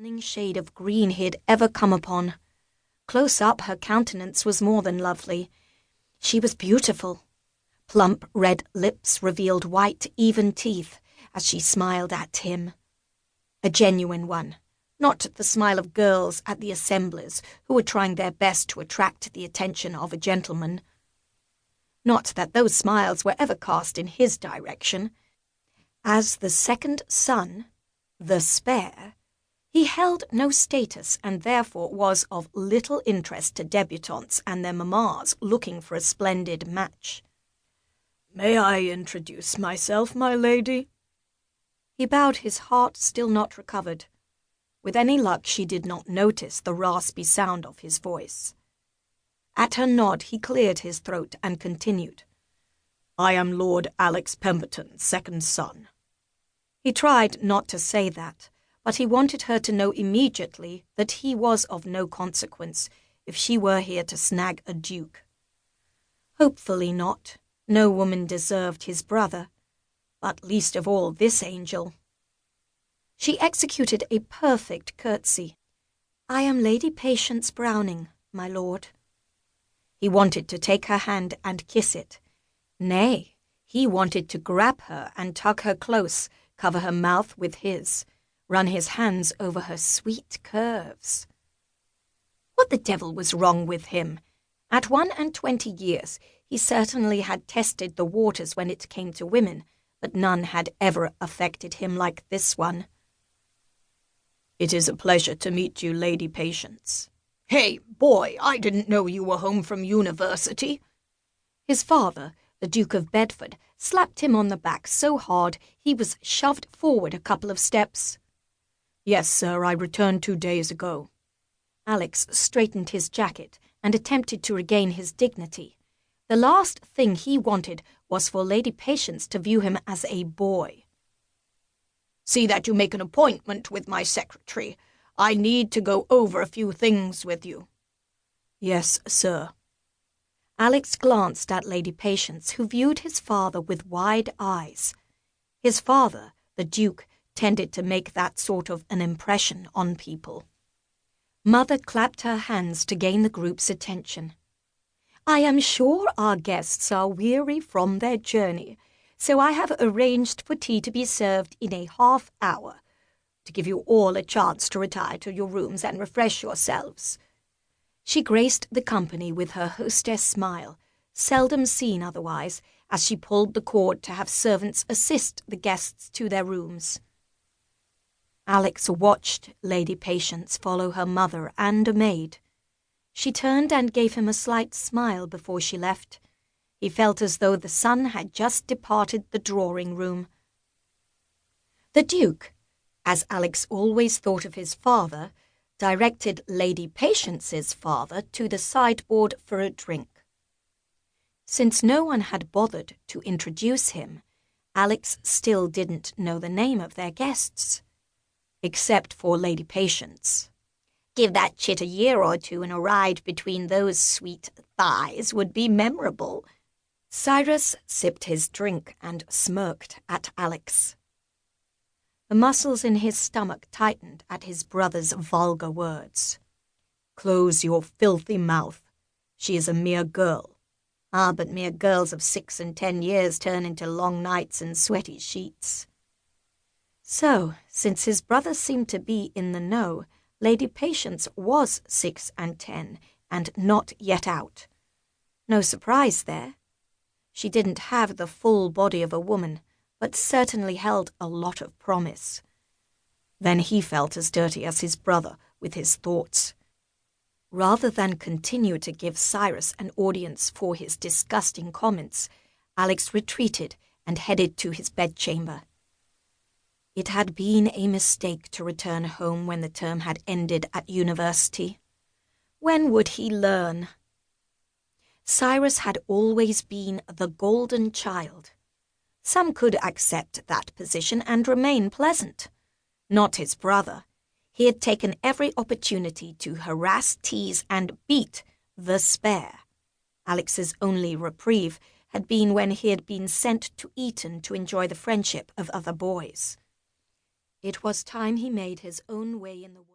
stunning shade of green he had ever come upon. Close up, her countenance was more than lovely. She was beautiful. Plump red lips revealed white, even teeth as she smiled at him. A genuine one, not the smile of girls at the assemblies who were trying their best to attract the attention of a gentleman. Not that those smiles were ever cast in his direction. As the second son, the spare, he held no status and therefore was of little interest to debutantes and their mammas looking for a splendid match. "May I introduce myself, my lady?" He bowed, his heart still not recovered. With any luck, she did not notice the raspy sound of his voice. At her nod, he cleared his throat and continued. "I am Lord Alex Pemberton's second son." He tried not to say that, but he wanted her to know immediately that he was of no consequence if she were here to snag a duke. Hopefully not. No woman deserved his brother, but least of all this angel. She executed a perfect curtsy. "I am Lady Patience Browning, my lord." He wanted to take her hand and kiss it. Nay, he wanted to grab her and tug her close, cover her mouth with his, run his hands over her sweet curves. What the devil was wrong with him? At 21 years, he certainly had tested the waters when it came to women, but none had ever affected him like this one. "It is a pleasure to meet you, Lady Patience." "Hey, boy, I didn't know you were home from university." His father, the Duke of Bedford, slapped him on the back so hard he was shoved forward a couple of steps. "Yes, sir, I returned 2 days ago." Alex straightened his jacket and attempted to regain his dignity. The last thing he wanted was for Lady Patience to view him as a boy. "See that you make an appointment with my secretary. I need to go over a few things with you." "Yes, sir." Alex glanced at Lady Patience, who viewed his father with wide eyes. His father, the Duke, tended to make that sort of an impression on people. Mother clapped her hands to gain the group's attention. "I am sure our guests are weary from their journey, so I have arranged for tea to be served in a half hour, to give you all a chance to retire to your rooms and refresh yourselves." She graced the company with her hostess smile, seldom seen otherwise, as she pulled the cord to have servants assist the guests to their rooms. Alex watched Lady Patience follow her mother and a maid. She turned and gave him a slight smile before she left. He felt as though the sun had just departed the drawing-room. The Duke, as Alex always thought of his father, directed Lady Patience's father to the sideboard for a drink. Since no one had bothered to introduce him, Alex still didn't know the name of their guests, except for Lady Patience. "Give that chit a year or two and a ride between those sweet thighs would be memorable." Cyrus sipped his drink and smirked at Alex. The muscles in his stomach tightened at his brother's vulgar words. "Close your filthy mouth. She is a mere girl." "Ah, but mere girls of 6 and 10 years turn into long nights and sweaty sheets." So, since his brother seemed to be in the know, Lady Patience was 6 and 10 and not yet out. No surprise there. She didn't have the full body of a woman, but certainly held a lot of promise. Then he felt as dirty as his brother with his thoughts. Rather than continue to give Cyrus an audience for his disgusting comments, Alex retreated and headed to his bedchamber. It had been a mistake to return home when the term had ended at university. When would he learn? Cyrus had always been the golden child. Some could accept that position and remain pleasant. Not his brother. He had taken every opportunity to harass, tease, and beat the spare. Alex's only reprieve had been when he had been sent to Eton to enjoy the friendship of other boys. It was time he made his own way in the world.